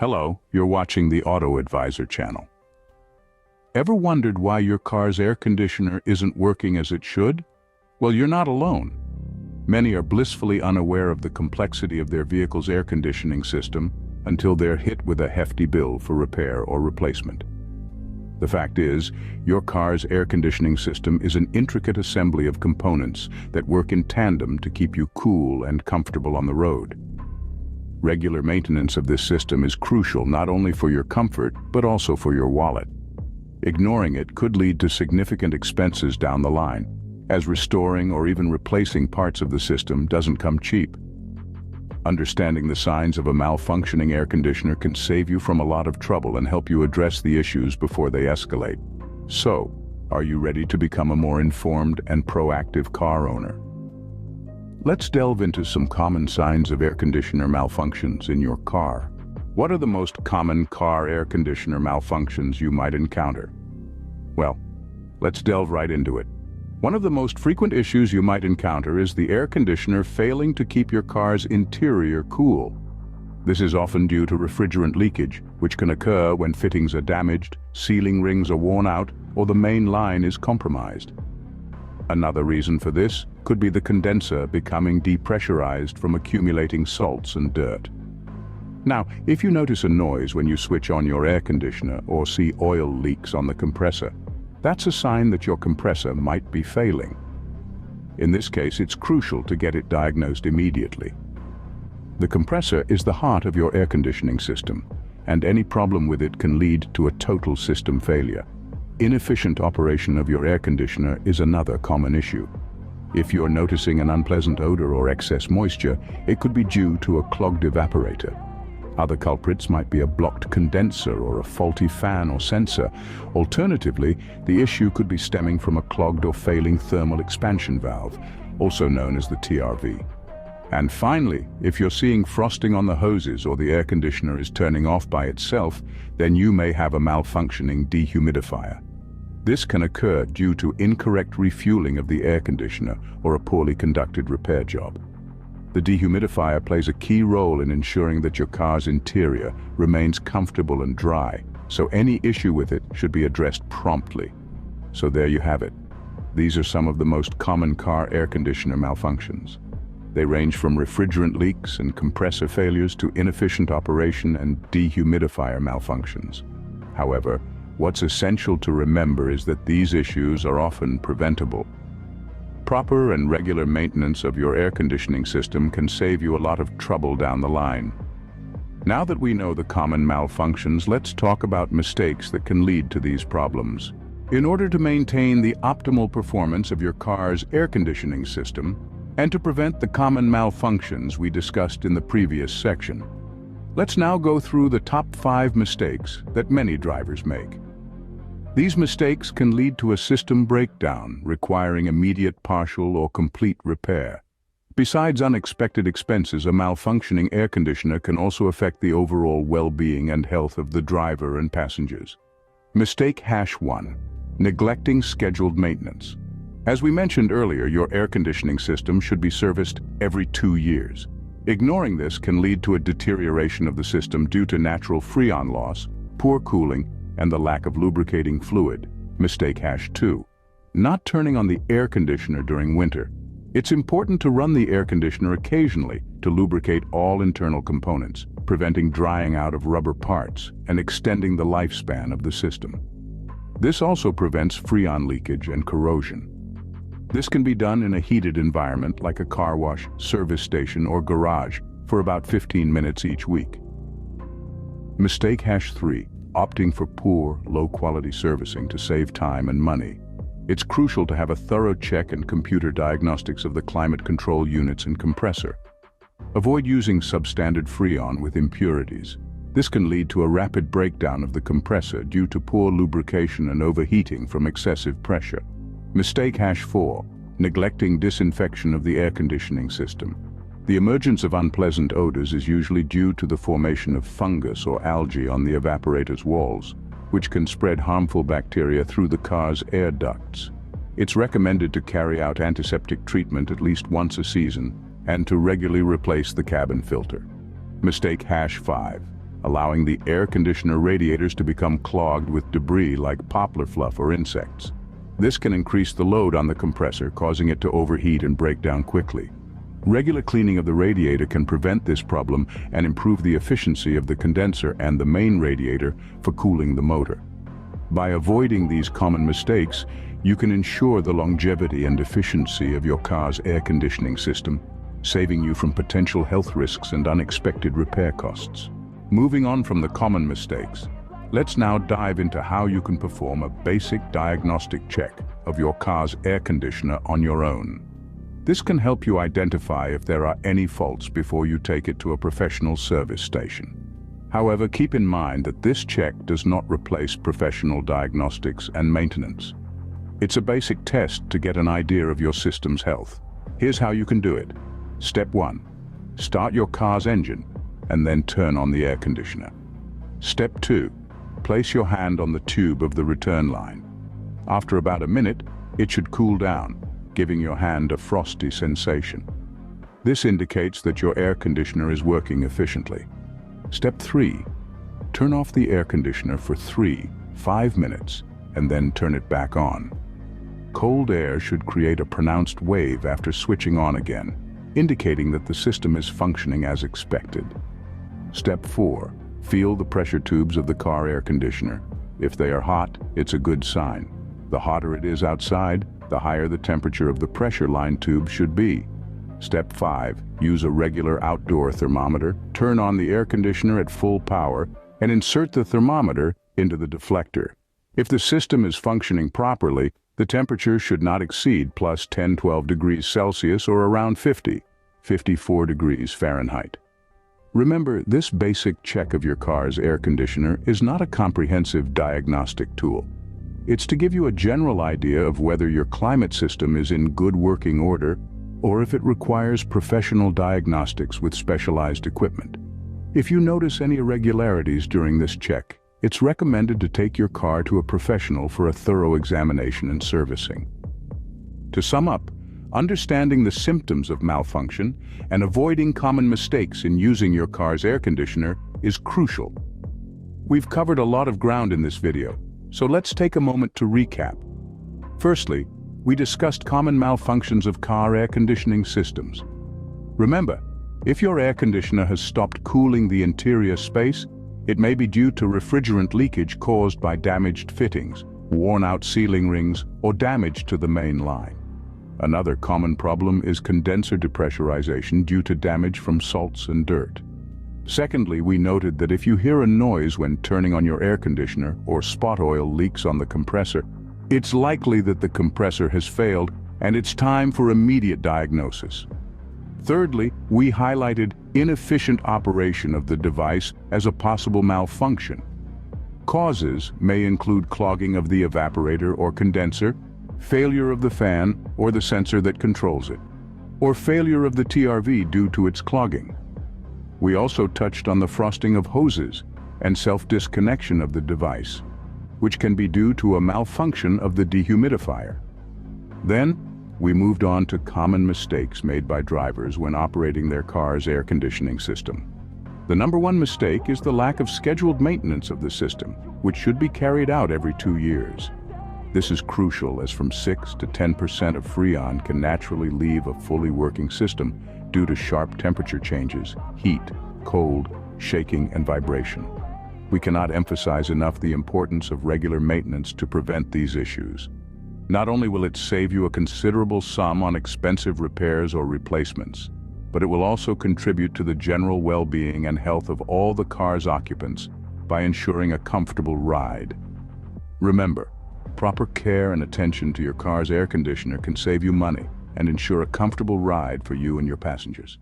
Hello, you're watching the Auto Advisor channel. Ever wondered why your car's air conditioner isn't working as it should? Well, you're not alone. Many are blissfully unaware of the complexity of their vehicle's air conditioning system until they're hit with a hefty bill for repair or replacement. The fact is, your car's air conditioning system is an intricate assembly of components that work in tandem to keep you cool and comfortable on the road. Regular maintenance of this system is crucial not only for your comfort, but also for your wallet. Ignoring it could lead to significant expenses down the line, as restoring or even replacing parts of the system doesn't come cheap. Understanding the signs of a malfunctioning air conditioner can save you from a lot of trouble and help you address the issues before they escalate. So, are you ready to become a more informed and proactive car owner? Let's delve into some common signs of air conditioner malfunctions in your car. What are the most common car air conditioner malfunctions you might encounter? Well, let's delve right into it. One of the most frequent issues you might encounter is the air conditioner failing to keep your car's interior cool. This is often due to refrigerant leakage, which can occur when fittings are damaged, sealing rings are worn out, or the main line is compromised. Another reason for this could be the condenser becoming depressurized from accumulating salts and dirt. Now, if you notice a noise when you switch on your air conditioner or see oil leaks on the compressor, that's a sign that your compressor might be failing. In this case, it's crucial to get it diagnosed immediately. The compressor is the heart of your air conditioning system, and any problem with it can lead to a total system failure. Inefficient operation of your air conditioner is another common issue. If you're noticing an unpleasant odor or excess moisture, it could be due to a clogged evaporator. Other culprits might be a blocked condenser or a faulty fan or sensor. Alternatively, the issue could be stemming from a clogged or failing thermal expansion valve, also known as the TRV. And finally, if you're seeing frosting on the hoses or the air conditioner is turning off by itself, then you may have a malfunctioning dehumidifier. This can occur due to incorrect refueling of the air conditioner or a poorly conducted repair job. The dehumidifier plays a key role in ensuring that your car's interior remains comfortable and dry, so any issue with it should be addressed promptly. So there you have it. These are some of the most common car air conditioner malfunctions. They range from refrigerant leaks and compressor failures to inefficient operation and dehumidifier malfunctions. However, what's essential to remember is that these issues are often preventable. Proper and regular maintenance of your air conditioning system can save you a lot of trouble down the line. Now that we know the common malfunctions, let's talk about mistakes that can lead to these problems. In order to maintain the optimal performance of your car's air conditioning system, and to prevent the common malfunctions we discussed in the previous section, let's now go through the top 5 mistakes that many drivers make. These mistakes can lead to a system breakdown requiring immediate partial or complete repair. Besides unexpected expenses, a malfunctioning air conditioner can also affect the overall well-being and health of the driver and passengers. Mistake #1. Neglecting scheduled maintenance. As we mentioned earlier, your air conditioning system should be serviced every 2 years. Ignoring this can lead to a deterioration of the system due to natural freon loss, poor cooling, and the lack of lubricating fluid. Mistake #2. Not turning on the air conditioner during winter. It's important to run the air conditioner occasionally to lubricate all internal components, preventing drying out of rubber parts and extending the lifespan of the system. This also prevents freon leakage and corrosion. This can be done in a heated environment like a car wash, service station, or garage for about 15 minutes each week. Mistake #3. Opting for poor, low-quality servicing to save time and money. It's crucial to have a thorough check and computer diagnostics of the climate control units and compressor. Avoid using substandard freon with impurities. This can lead to a rapid breakdown of the compressor due to poor lubrication and overheating from excessive pressure. Mistake #4. Neglecting disinfection of the air conditioning system. The emergence of unpleasant odors is usually due to the formation of fungus or algae on the evaporator's walls, which can spread harmful bacteria through the car's air ducts. It's recommended to carry out antiseptic treatment at least once a season and to regularly replace the cabin filter. Mistake #5. allowing the air conditioner radiators to become clogged with debris like poplar fluff or insects. This can increase the load on the compressor, causing it to overheat and break down quickly. Regular cleaning of the radiator can prevent this problem and improve the efficiency of the condenser and the main radiator for cooling the motor. By avoiding these common mistakes, you can ensure the longevity and efficiency of your car's air conditioning system, saving you from potential health risks and unexpected repair costs. Moving on from the common mistakes, let's now dive into how you can perform a basic diagnostic check of your car's air conditioner on your own. This can help you identify if there are any faults before you take it to a professional service station. However, keep in mind that this check does not replace professional diagnostics and maintenance. It's a basic test to get an idea of your system's health. Here's how you can do it. Step 1. Start your car's engine and then turn on the air conditioner. Step 2. Place your hand on the tube of the return line. After about a minute, it should cool down, giving your hand a frosty sensation. This indicates that your air conditioner is working efficiently. Step 3. Turn off the air conditioner for 5 minutes and then turn it back on. Cold air should create a pronounced wave after switching on again, indicating that the system is functioning as expected. Step 4. Feel the pressure tubes of the car air conditioner. If they are hot, it's a good sign. The hotter it is outside, the higher the temperature of the pressure line tube should be. Step 5. Use a regular outdoor thermometer. Turn on the air conditioner at full power and insert the thermometer into the deflector. If the system is functioning properly, the temperature should not exceed plus 10-12 degrees Celsius or around 54 degrees Fahrenheit. Remember, this basic check of your car's air conditioner is not a comprehensive diagnostic tool. It's to give you a general idea of whether your climate system is in good working order or if it requires professional diagnostics with specialized equipment. If you notice any irregularities during this check, it's recommended to take your car to a professional for a thorough examination and servicing. To sum up, understanding the symptoms of malfunction and avoiding common mistakes in using your car's air conditioner is crucial. We've covered a lot of ground in this video, so let's take a moment to recap. Firstly, we discussed common malfunctions of car air conditioning systems. Remember, if your air conditioner has stopped cooling the interior space, it may be due to refrigerant leakage caused by damaged fittings, worn-out sealing rings, or damage to the main line. Another common problem is condenser depressurization due to damage from salts and dirt. Secondly, we noted that if you hear a noise when turning on your air conditioner or spot oil leaks on the compressor, it's likely that the compressor has failed and it's time for immediate diagnosis. Thirdly, we highlighted inefficient operation of the device as a possible malfunction. Causes may include clogging of the evaporator or condenser, failure of the fan or the sensor that controls it, or failure of the TRV due to its clogging. We also touched on the frosting of hoses and self-disconnection of the device, which can be due to a malfunction of the dehumidifier. Then, we moved on to common mistakes made by drivers when operating their car's air conditioning system. The number one mistake is the lack of scheduled maintenance of the system, which should be carried out every 2 years. This is crucial as from 6 to 10% of Freon can naturally leave a fully working system due to sharp temperature changes, heat, cold, shaking, and vibration. We cannot emphasize enough the importance of regular maintenance to prevent these issues. Not only will it save you a considerable sum on expensive repairs or replacements, but it will also contribute to the general well-being and health of all the car's occupants by ensuring a comfortable ride. Remember, proper care and attention to your car's air conditioner can save you money and ensure a comfortable ride for you and your passengers.